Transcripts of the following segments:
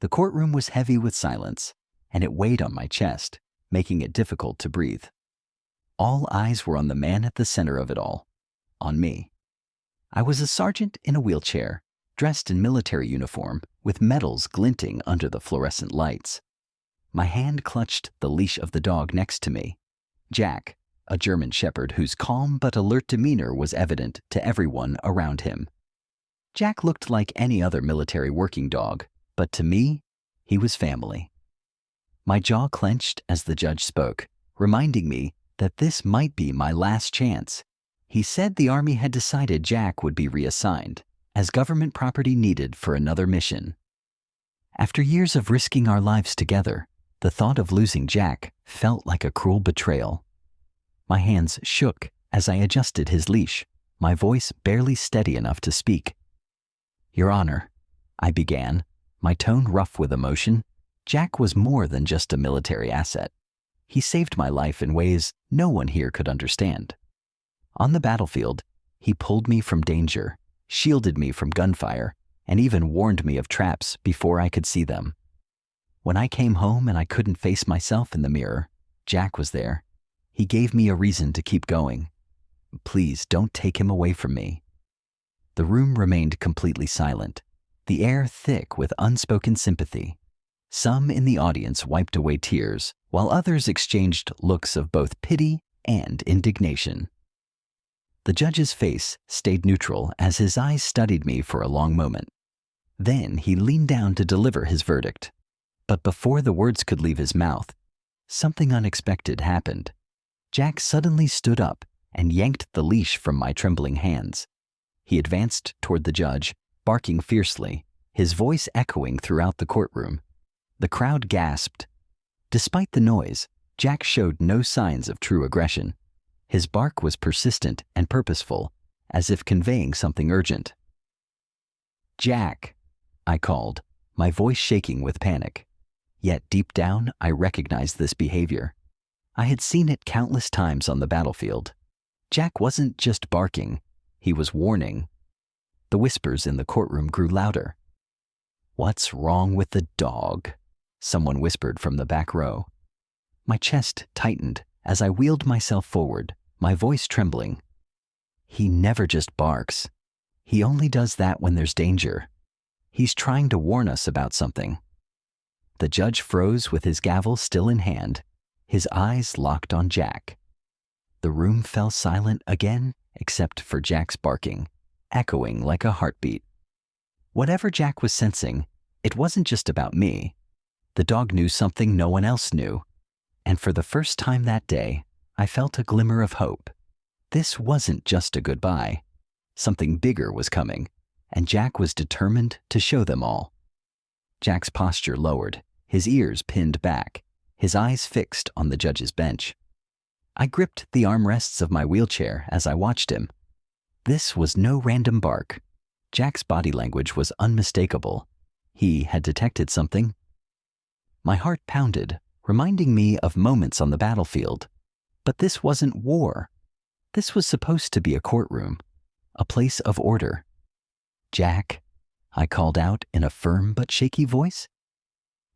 The courtroom was heavy with silence, and it weighed on my chest, making it difficult to breathe. All eyes were on the man at the center of it all, on me. I was a sergeant in a wheelchair, dressed in military uniform, with medals glinting under the fluorescent lights. My hand clutched the leash of the dog next to me, Jack, a German shepherd whose calm but alert demeanor was evident to everyone around him. Jack looked like any other military working dog, but to me, he was family. My jaw clenched as the judge spoke, reminding me that this might be my last chance. He said the Army had decided Jack would be reassigned, as government property needed for another mission. After years of risking our lives together, the thought of losing Jack felt like a cruel betrayal. My hands shook as I adjusted his leash, my voice barely steady enough to speak. "Your Honor," I began, my tone rough with emotion. Jack was more than just a military asset. He saved my life in ways no one here could understand. On the battlefield, he pulled me from danger, shielded me from gunfire, and even warned me of traps before I could see them. When I came home and I couldn't face myself in the mirror, Jack was there. He gave me a reason to keep going. Please don't take him away from me. The room remained completely silent, the air thick with unspoken sympathy. Some in the audience wiped away tears, while others exchanged looks of both pity and indignation. The judge's face stayed neutral as his eyes studied me for a long moment. Then he leaned down to deliver his verdict. But before the words could leave his mouth, something unexpected happened. Jack suddenly stood up and yanked the leash from my trembling hands. He advanced toward the judge, barking fiercely, his voice echoing throughout the courtroom. The crowd gasped. Despite the noise, Jack showed no signs of true aggression. His bark was persistent and purposeful, as if conveying something urgent. "Jack," I called, my voice shaking with panic. Yet deep down, I recognized this behavior. I had seen it countless times on the battlefield. Jack wasn't just barking, he was warning. The whispers in the courtroom grew louder. "What's wrong with the dog?" someone whispered from the back row. My chest tightened as I wheeled myself forward, my voice trembling. "He never just barks. He only does that when there's danger. He's trying to warn us about something." The judge froze with his gavel still in hand, his eyes locked on Jack. The room fell silent again, except for Jack's barking, echoing like a heartbeat. Whatever Jack was sensing, it wasn't just about me. The dog knew something no one else knew. And for the first time that day, I felt a glimmer of hope. This wasn't just a goodbye. Something bigger was coming, and Jack was determined to show them all. Jack's posture lowered, his ears pinned back, his eyes fixed on the judge's bench. I gripped the armrests of my wheelchair as I watched him. This was no random bark. Jack's body language was unmistakable. He had detected something. My heart pounded, reminding me of moments on the battlefield. But this wasn't war. This was supposed to be a courtroom, a place of order. "Jack," I called out in a firm but shaky voice.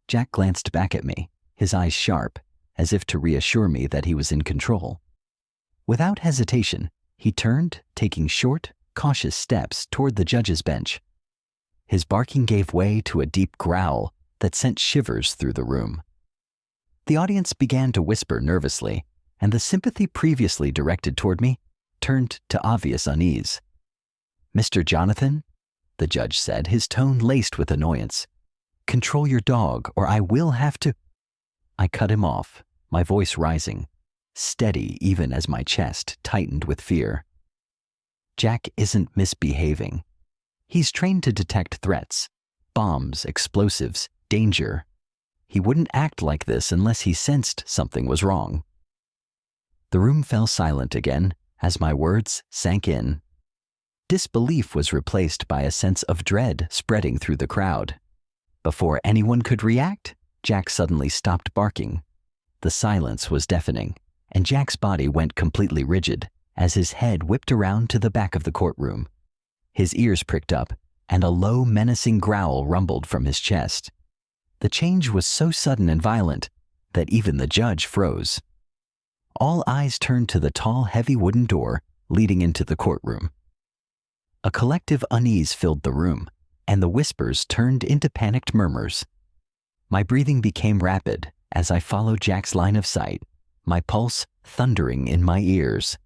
Jack glanced back at me, his eyes sharp, as if to reassure me that he was in control. Without hesitation, he turned, taking short, cautious steps toward the judge's bench. His barking gave way to a deep growl that sent shivers through the room. The audience began to whisper nervously, and the sympathy previously directed toward me turned to obvious unease. "Mr. Jonathan," the judge said, his tone laced with annoyance, "control your dog, or I will have to—" I cut him off, my voice rising, steady even as my chest tightened with fear. "Jack isn't misbehaving. He's trained to detect threats, bombs, explosives, danger. He wouldn't act like this unless he sensed something was wrong." The room fell silent again as my words sank in. Disbelief was replaced by a sense of dread spreading through the crowd. Before anyone could react, Jack suddenly stopped barking. The silence was deafening, and Jack's body went completely rigid as his head whipped around to the back of the courtroom. His ears pricked up, and a low, menacing growl rumbled from his chest. The change was so sudden and violent that even the judge froze. All eyes turned to the tall, heavy wooden door leading into the courtroom. A collective unease filled the room, and the whispers turned into panicked murmurs. My breathing became rapid as I followed Jack's line of sight, my pulse thundering in my ears.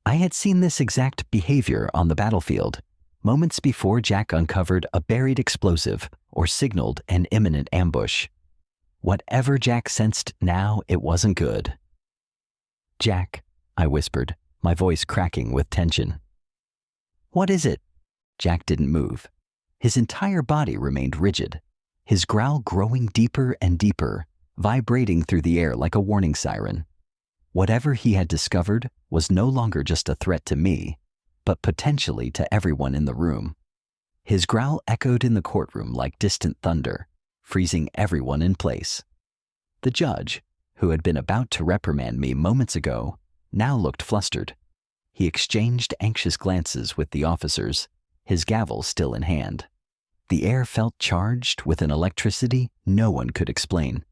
I had seen this exact behavior on the battlefield, moments before Jack uncovered a buried explosive or signaled an imminent ambush. Whatever Jack sensed now, it wasn't good. "Jack," I whispered, my voice cracking with tension. "What is it?" Jack didn't move. His entire body remained rigid, his growl growing deeper and deeper, vibrating through the air like a warning siren. Whatever he had discovered was no longer just a threat to me, but potentially to everyone in the room. His growl echoed in the courtroom like distant thunder, freezing everyone in place. The judge, who had been about to reprimand me moments ago, now looked flustered. He exchanged anxious glances with the officers, his gavel still in hand. The air felt charged with an electricity no one could explain.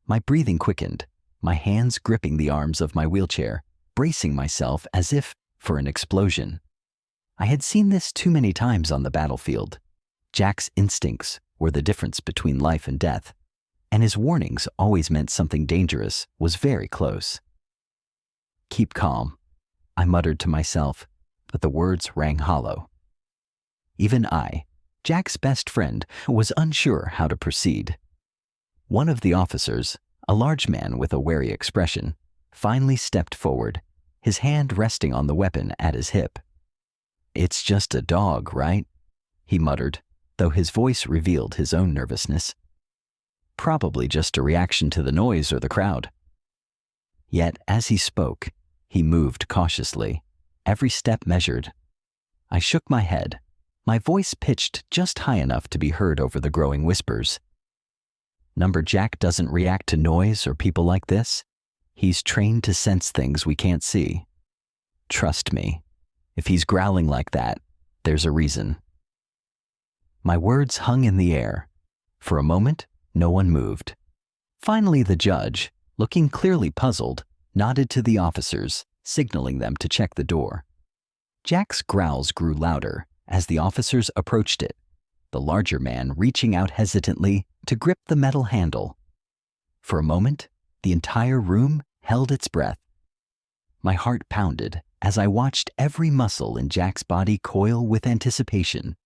My breathing quickened, my hands gripping the arms of my wheelchair, bracing myself as if for an explosion. I had seen this too many times on the battlefield. Jack's instincts were the difference between life and death, and his warnings always meant something dangerous was very close. "Keep calm," I muttered to myself, but the words rang hollow. Even I, Jack's best friend, was unsure how to proceed. One of the officers, a large man with a wary expression, finally stepped forward, his hand resting on the weapon at his hip. "It's just a dog, right?" he muttered, though his voice revealed his own nervousness. "Probably just a reaction to the noise or the crowd." Yet, as he spoke, he moved cautiously, every step measured. I shook my head, my voice pitched just high enough to be heard over the growing whispers. "Number Jack doesn't react to noise or people like this. He's trained to sense things we can't see. Trust me, if he's growling like that, there's a reason." My words hung in the air. For a moment, no one moved. Finally, the judge, looking clearly puzzled, nodded to the officers, signaling them to check the door. Jack's growls grew louder as the officers approached it, the larger man reaching out hesitantly to grip the metal handle. For a moment, the entire room held its breath. My heart pounded as I watched every muscle in Jack's body coil with anticipation.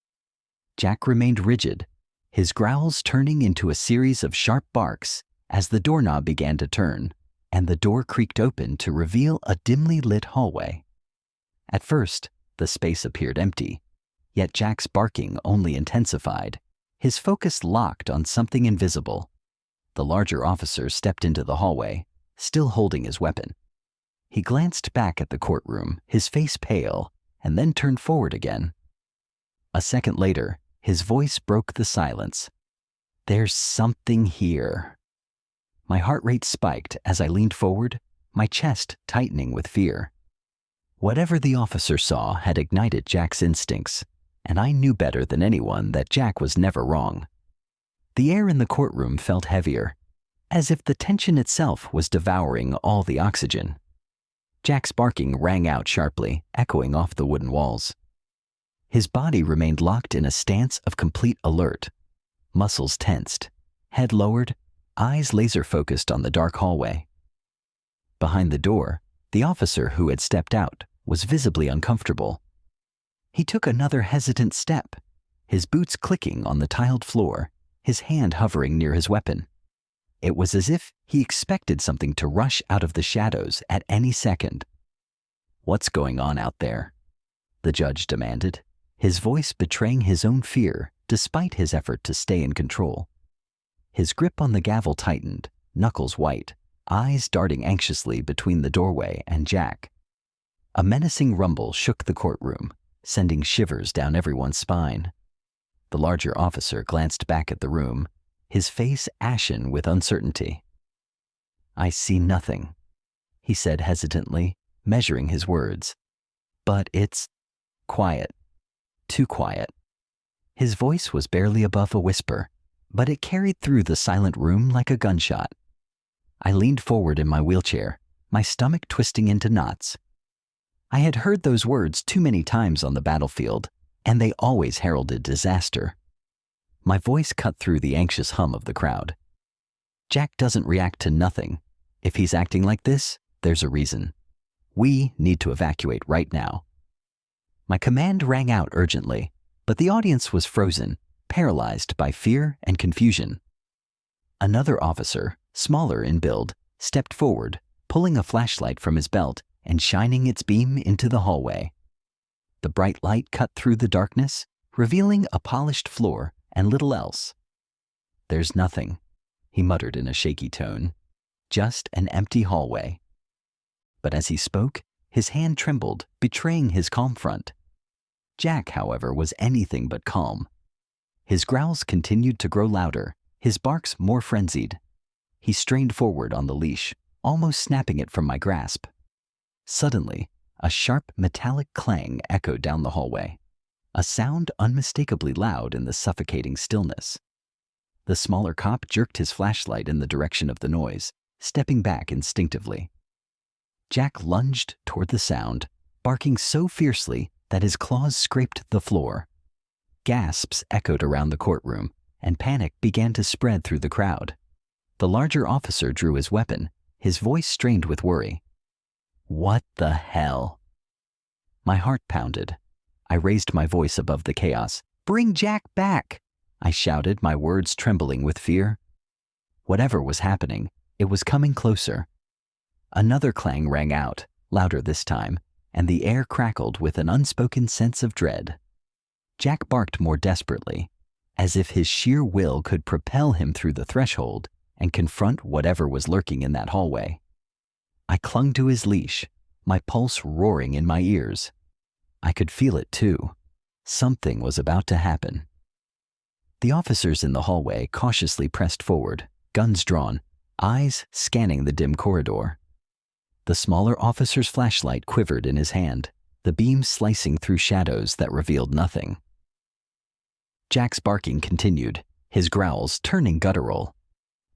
Jack remained rigid, his growls turning into a series of sharp barks as the doorknob began to turn and the door creaked open to reveal a dimly lit hallway. At first, the space appeared empty, yet Jack's barking only intensified, his focus locked on something invisible. The larger officer stepped into the hallway, still holding his weapon. He glanced back at the courtroom, his face pale, and then turned forward again. A second later, his voice broke the silence. "There's something here." My heart rate spiked as I leaned forward, my chest tightening with fear. Whatever the officer saw had ignited Jack's instincts, and I knew better than anyone that Jack was never wrong. The air in the courtroom felt heavier, as if the tension itself was devouring all the oxygen. Jack's barking rang out sharply, echoing off the wooden walls. His body remained locked in a stance of complete alert, muscles tensed, head lowered, eyes laser-focused on the dark hallway. Behind the door, the officer who had stepped out was visibly uncomfortable. He took another hesitant step, his boots clicking on the tiled floor, his hand hovering near his weapon. It was as if he expected something to rush out of the shadows at any second. "What's going on out there?" the judge demanded, his voice betraying his own fear despite his effort to stay in control. His grip on the gavel tightened, knuckles white, eyes darting anxiously between the doorway and Jack. A menacing rumble shook the courtroom, sending shivers down everyone's spine. The larger officer glanced back at the room, his face ashen with uncertainty. "I see nothing," he said hesitantly, measuring his words. "But it's quiet. Too quiet." His voice was barely above a whisper, but it carried through the silent room like a gunshot. I leaned forward in my wheelchair, my stomach twisting into knots. I had heard those words too many times on the battlefield, and they always heralded disaster. My voice cut through the anxious hum of the crowd. Jack doesn't react to nothing. If he's acting like this, there's a reason. We need to evacuate right now. My command rang out urgently, but the audience was frozen, paralyzed by fear and confusion. Another officer, smaller in build, stepped forward, pulling a flashlight from his belt and shining its beam into the hallway. The bright light cut through the darkness, revealing a polished floor and little else. "There's nothing," he muttered in a shaky tone. "Just an empty hallway." But as he spoke, his hand trembled, betraying his calm front. Jack, however, was anything but calm. His growls continued to grow louder, his barks more frenzied. He strained forward on the leash, almost snapping it from my grasp. Suddenly, a sharp metallic clang echoed down the hallway, a sound unmistakably loud in the suffocating stillness. The smaller cop jerked his flashlight in the direction of the noise, stepping back instinctively. Jack lunged toward the sound, barking so fiercely that his claws scraped the floor. Gasps echoed around the courtroom, and panic began to spread through the crowd. The larger officer drew his weapon, his voice strained with worry. "What the hell?" My heart pounded. I raised my voice above the chaos. "Bring Jack back!" I shouted, my words trembling with fear. Whatever was happening, it was coming closer. Another clang rang out, louder this time, and the air crackled with an unspoken sense of dread. Jack barked more desperately, as if his sheer will could propel him through the threshold and confront whatever was lurking in that hallway. I clung to his leash, my pulse roaring in my ears. I could feel it too. Something was about to happen. The officers in the hallway cautiously pressed forward, guns drawn, eyes scanning the dim corridor. The smaller officer's flashlight quivered in his hand, the beam slicing through shadows that revealed nothing. Jack's barking continued, his growls turning guttural.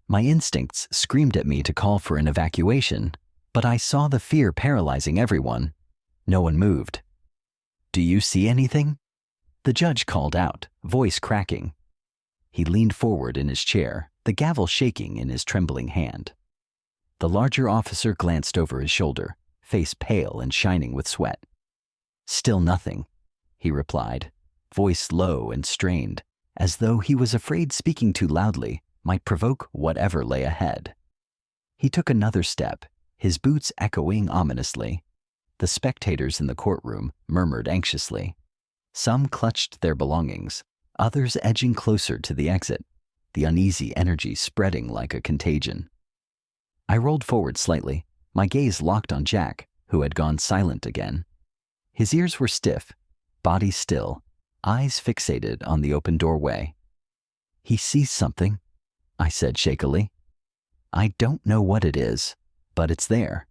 My instincts screamed at me to call for an evacuation, but I saw the fear paralyzing everyone. No one moved. "Do you see anything?" The judge called out, voice cracking. He leaned forward in his chair, the gavel shaking in his trembling hand. The larger officer glanced over his shoulder, face pale and shining with sweat. "Still nothing," he replied, voice low and strained, as though he was afraid speaking too loudly might provoke whatever lay ahead. He took another step, his boots echoing ominously. The spectators in the courtroom murmured anxiously. Some clutched their belongings, others edging closer to the exit, the uneasy energy spreading like a contagion. I rolled forward slightly, my gaze locked on Jack, who had gone silent again. His ears were stiff, body still, eyes fixated on the open doorway. "He sees something," I said shakily. "I don't know what it is, but it's there."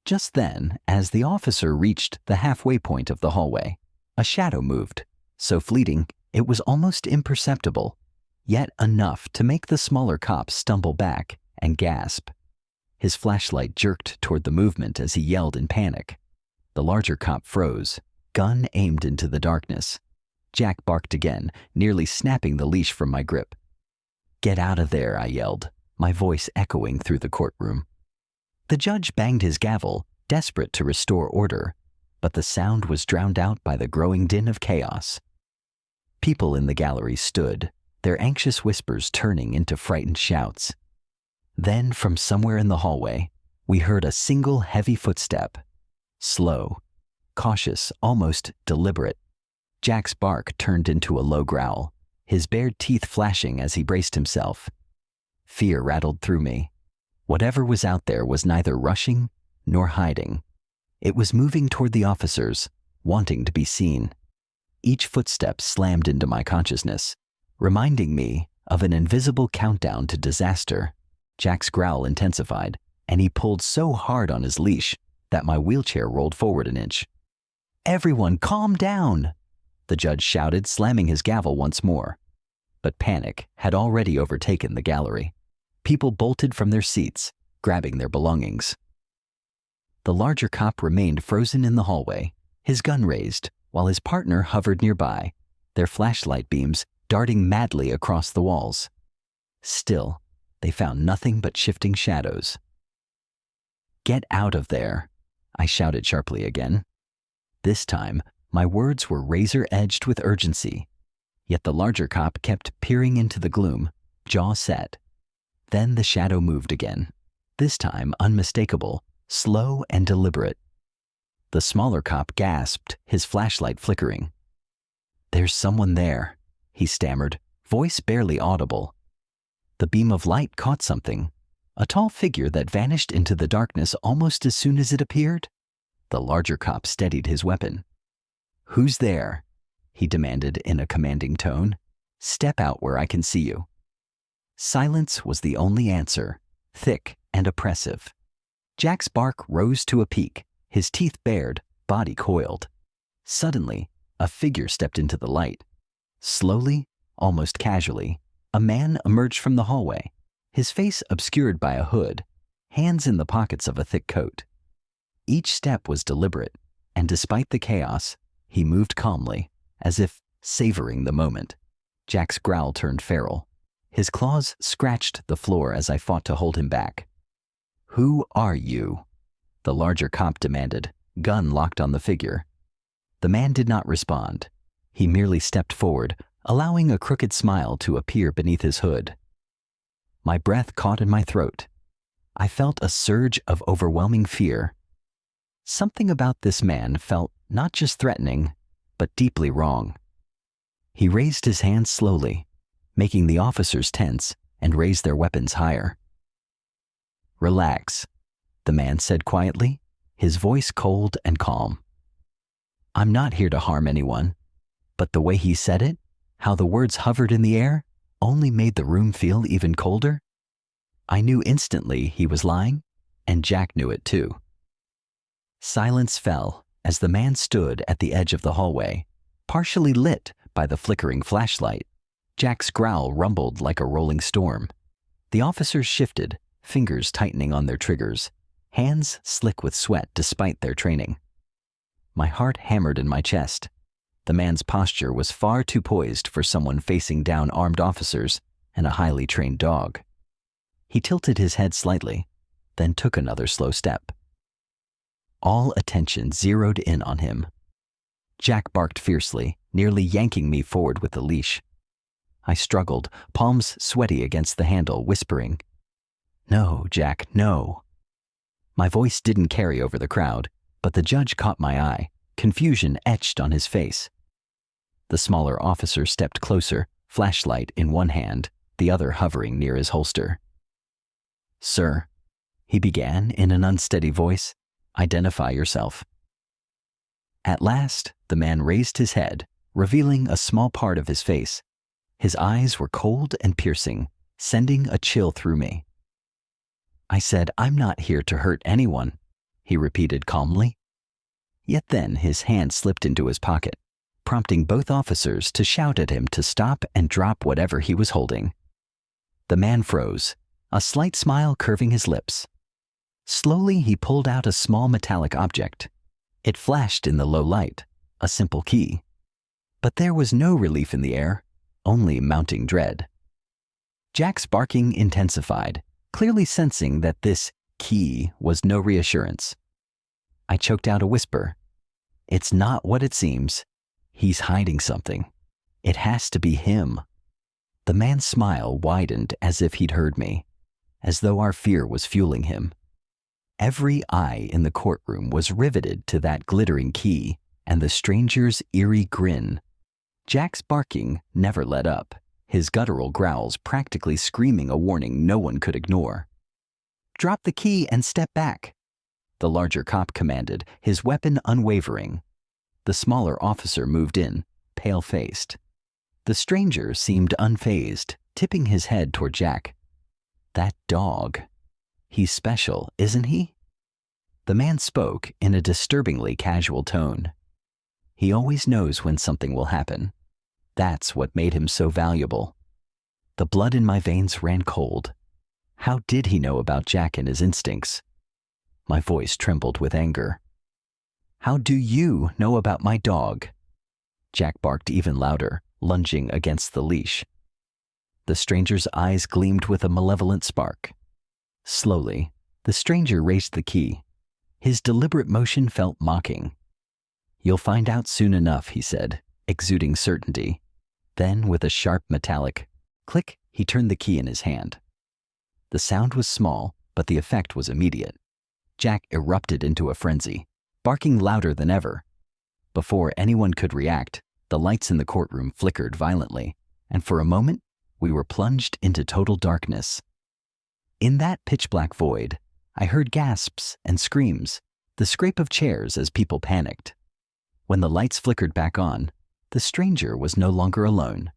Just then, as the officer reached the halfway point of the hallway, a shadow moved, so fleeting it was almost imperceptible, yet enough to make the smaller cop stumble back and gasp. His flashlight jerked toward the movement as he yelled in panic. The larger cop froze, gun aimed into the darkness. Jack barked again, nearly snapping the leash from my grip. "Get out of there," I yelled, my voice echoing through the courtroom. The judge banged his gavel, desperate to restore order, but the sound was drowned out by the growing din of chaos. People in the gallery stood, their anxious whispers turning into frightened shouts. Then, from somewhere in the hallway, we heard a single heavy footstep. Slow, cautious, almost deliberate. Jack's bark turned into a low growl, his bared teeth flashing as he braced himself. Fear rattled through me. Whatever was out there was neither rushing nor hiding. It was moving toward the officers, wanting to be seen. Each footstep slammed into my consciousness, reminding me of an invisible countdown to disaster. Jack's growl intensified, and he pulled so hard on his leash that my wheelchair rolled forward an inch. "Everyone, calm down!" the judge shouted, slamming his gavel once more. but panic had already overtaken the gallery. People bolted from their seats, grabbing their belongings. The larger cop remained frozen in the hallway, his gun raised, while his partner hovered nearby, their flashlight beams darting madly across the walls. Still, they found nothing but shifting shadows. "Get out of there," I shouted sharply again. This time, my words were razor-edged with urgency, yet the larger cop kept peering into the gloom, jaw set. Then the shadow moved again, this time unmistakable, slow and deliberate. The smaller cop gasped, his flashlight flickering. "There's someone there," he stammered, voice barely audible. The beam of light caught something, a tall figure that vanished into the darkness almost as soon as it appeared. The larger cop steadied his weapon. "Who's there?" he demanded in a commanding tone. "Step out where I can see you." Silence was the only answer, thick and oppressive. Jack's bark rose to a peak, his teeth bared, body coiled. Suddenly, a figure stepped into the light. Slowly, almost casually, a man emerged from the hallway, his face obscured by a hood, hands in the pockets of a thick coat. Each step was deliberate, and despite the chaos, he moved calmly, as if savoring the moment. Jack's growl turned feral. His claws scratched the floor as I fought to hold him back. "Who are you?" the larger cop demanded, gun locked on the figure. The man did not respond. He merely stepped forward, allowing a crooked smile to appear beneath his hood. My breath caught in my throat. I felt a surge of overwhelming fear. Something about this man felt not just threatening, but deeply wrong. He raised his hands slowly, making the officers tense and raise their weapons higher. "Relax," the man said quietly, his voice cold and calm. "I'm not here to harm anyone," but the way he said it, how the words hovered in the air, only made the room feel even colder. I knew instantly he was lying, and Jack knew it too. Silence fell as the man stood at the edge of the hallway, partially lit by the flickering flashlight. Jack's growl rumbled like a rolling storm. The officers shifted, fingers tightening on their triggers, hands slick with sweat despite their training. My heart hammered in my chest. The man's posture was far too poised for someone facing down armed officers and a highly trained dog. He tilted his head slightly, then took another slow step. All attention zeroed in on him. Jack barked fiercely, nearly yanking me forward with the leash. I struggled, palms sweaty against the handle, whispering, "No, Jack, no." My voice didn't carry over the crowd, but the judge caught my eye, confusion etched on his face. The smaller officer stepped closer, flashlight in one hand, the other hovering near his holster. "Sir," he began in an unsteady voice, "identify yourself." At last, the man raised his head, revealing a small part of his face. His eyes were cold and piercing, sending a chill through me. "I said, I'm not here to hurt anyone," he repeated calmly. Yet then his hand slipped into his pocket, prompting both officers to shout at him to stop and drop whatever he was holding. The man froze, a slight smile curving his lips. Slowly he pulled out a small metallic object. It flashed in the low light, a simple key. But there was no relief in the air, only mounting dread. Jack's barking intensified, clearly sensing that this key was no reassurance. I choked out a whisper. "It's not what it seems. He's hiding something. It has to be him." The man's smile widened as if he'd heard me, as though our fear was fueling him. Every eye in the courtroom was riveted to that glittering key and the stranger's eerie grin. Jack's barking never let up, his guttural growls practically screaming a warning no one could ignore. "Drop the key and step back," the larger cop commanded, his weapon unwavering. The smaller officer moved in, pale-faced. The stranger seemed unfazed, tipping his head toward Jack. "That dog. He's special, isn't he?" The man spoke in a disturbingly casual tone. "He always knows when something will happen. That's what made him so valuable. The blood in my veins ran cold. How did he know about Jack and his instincts? My voice trembled with anger. How do you know about my dog? Jack barked even louder, lunging against the leash. The stranger's eyes gleamed with a malevolent spark. Slowly, the stranger raised the key. His deliberate motion felt mocking. You'll find out soon enough, he said, exuding certainty. Then, with a sharp metallic click, he turned the key in his hand. The sound was small, but the effect was immediate. Jack erupted into a frenzy, barking louder than ever. Before anyone could react, the lights in the courtroom flickered violently, and for a moment, we were plunged into total darkness. In that pitch-black void, I heard gasps and screams, the scrape of chairs as people panicked. When the lights flickered back on, the stranger was no longer alone.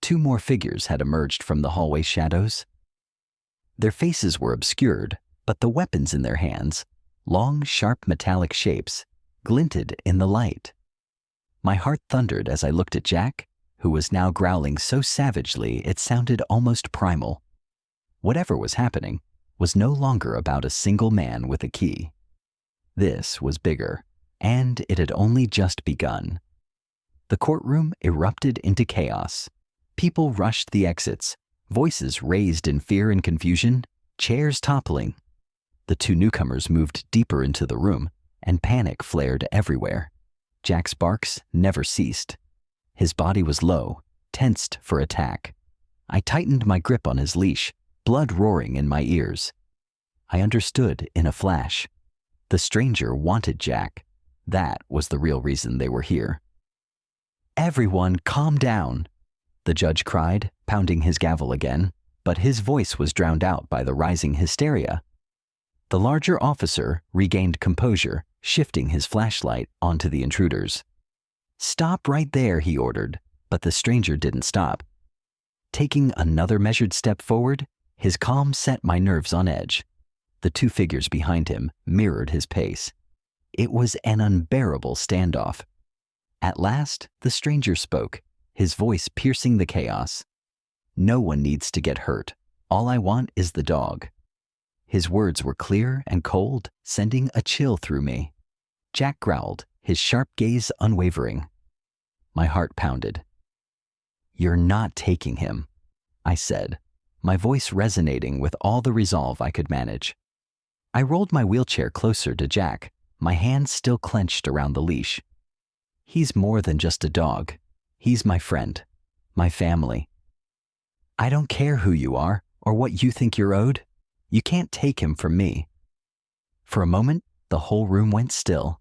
2 more figures had emerged from the hallway shadows. Their faces were obscured, but the weapons in their hands, long, sharp metallic shapes, glinted in the light. My heart thundered as I looked at Jack, who was now growling so savagely it sounded almost primal. Whatever was happening was no longer about a single man with a key. This was bigger, and it had only just begun. The courtroom erupted into chaos. People rushed the exits, voices raised in fear and confusion, chairs toppling. The 2 newcomers moved deeper into the room, and panic flared everywhere. Jack's barks never ceased. His body was low, tensed for attack. I tightened my grip on his leash, blood roaring in my ears. I understood in a flash. The stranger wanted Jack. That was the real reason they were here. Everyone, calm down, the judge cried, pounding his gavel again, but his voice was drowned out by the rising hysteria. The larger officer regained composure, shifting his flashlight onto the intruders. Stop right there, he ordered, but the stranger didn't stop. Taking another measured step forward, his calm set my nerves on edge. The 2 figures behind him mirrored his pace. It was an unbearable standoff. At last, the stranger spoke, his voice piercing the chaos. No one needs to get hurt. All I want is the dog. His words were clear and cold, sending a chill through me. Jack growled, his sharp gaze unwavering. My heart pounded. You're not taking him, I said, my voice resonating with all the resolve I could manage. I rolled my wheelchair closer to Jack, my hands still clenched around the leash. He's more than just a dog. He's my friend, my family. I don't care who you are or what you think you're owed. You can't take him from me. For a moment, the whole room went still.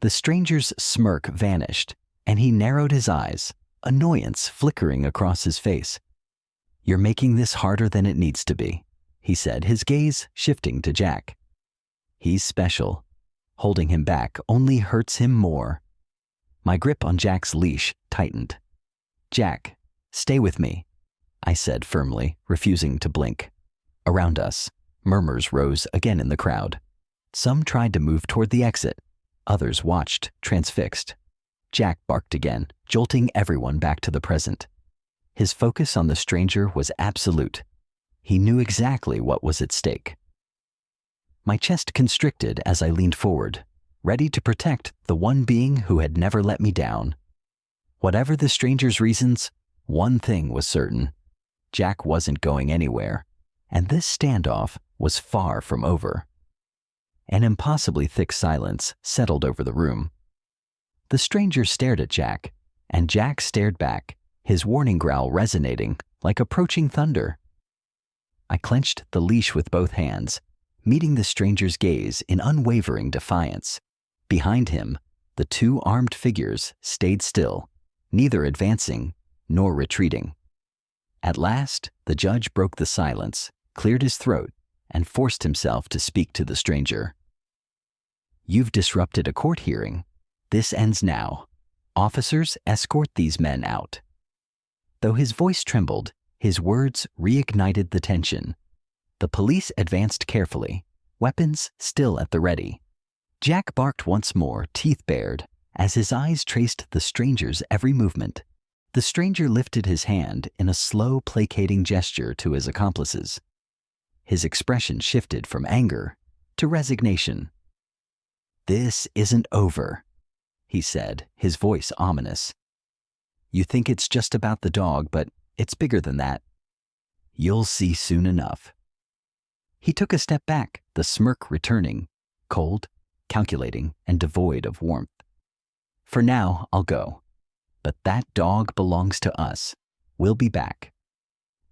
The stranger's smirk vanished, and he narrowed his eyes, annoyance flickering across his face. You're making this harder than it needs to be, he said, his gaze shifting to Jack. He's special. Holding him back only hurts him more. My grip on Jack's leash tightened. Jack, stay with me, I said firmly, refusing to blink. Around us, murmurs rose again in the crowd. Some tried to move toward the exit. Others watched, transfixed. Jack barked again, jolting everyone back to the present. His focus on the stranger was absolute. He knew exactly what was at stake. My chest constricted as I leaned forward, ready to protect the one being who had never let me down. Whatever the stranger's reasons, one thing was certain. Jack wasn't going anywhere, and this standoff was far from over. An impossibly thick silence settled over the room. The stranger stared at Jack, and Jack stared back, his warning growl resonating like approaching thunder. I clenched the leash with both hands, meeting the stranger's gaze in unwavering defiance. Behind him, the 2 armed figures stayed still, neither advancing nor retreating. At last, the judge broke the silence, cleared his throat, and forced himself to speak to the stranger. You've disrupted a court hearing. This ends now. Officers, escort these men out. Though his voice trembled, his words reignited the tension. The police advanced carefully, weapons still at the ready. Jack barked once more, teeth bared, as his eyes traced the stranger's every movement. The stranger lifted his hand in a slow, placating gesture to his accomplices. His expression shifted from anger to resignation. "This isn't over," he said, his voice ominous. "You think it's just about the dog, but it's bigger than that. You'll see soon enough." He took a step back, the smirk returning, cold, calculating, and devoid of warmth. "For now, I'll go. But that dog belongs to us. We'll be back."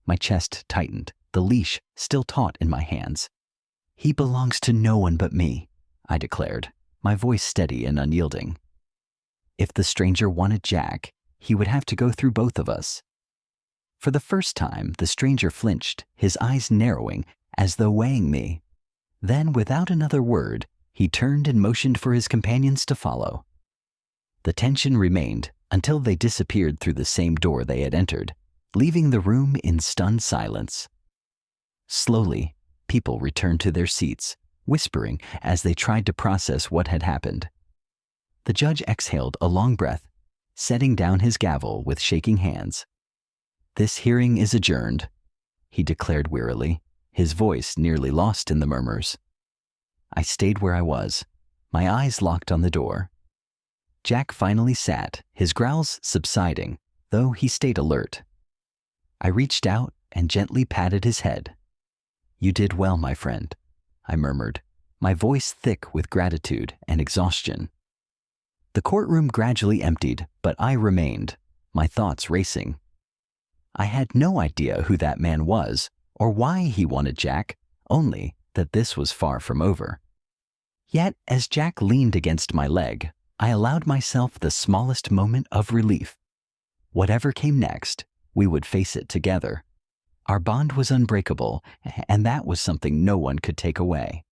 My chest tightened, the leash still taut in my hands. "He belongs to no one but me," I declared, my voice steady and unyielding. If the stranger wanted Jack, he would have to go through both of us. For the first time, the stranger flinched, his eyes narrowing as though weighing me. Then, without another word, he turned and motioned for his companions to follow. The tension remained until they disappeared through the same door they had entered, leaving the room in stunned silence. Slowly, people returned to their seats, whispering as they tried to process what had happened. The judge exhaled a long breath, setting down his gavel with shaking hands. "This hearing is adjourned," he declared wearily, his voice nearly lost in the murmurs. I stayed where I was, my eyes locked on the door. Jack finally sat, his growls subsiding, though he stayed alert. I reached out and gently patted his head. "You did well, my friend," I murmured, my voice thick with gratitude and exhaustion. The courtroom gradually emptied, but I remained, my thoughts racing. I had no idea who that man was or why he wanted Jack, only that this was far from over. Yet, as Jack leaned against my leg, I allowed myself the smallest moment of relief. Whatever came next, we would face it together. Our bond was unbreakable, and that was something no one could take away.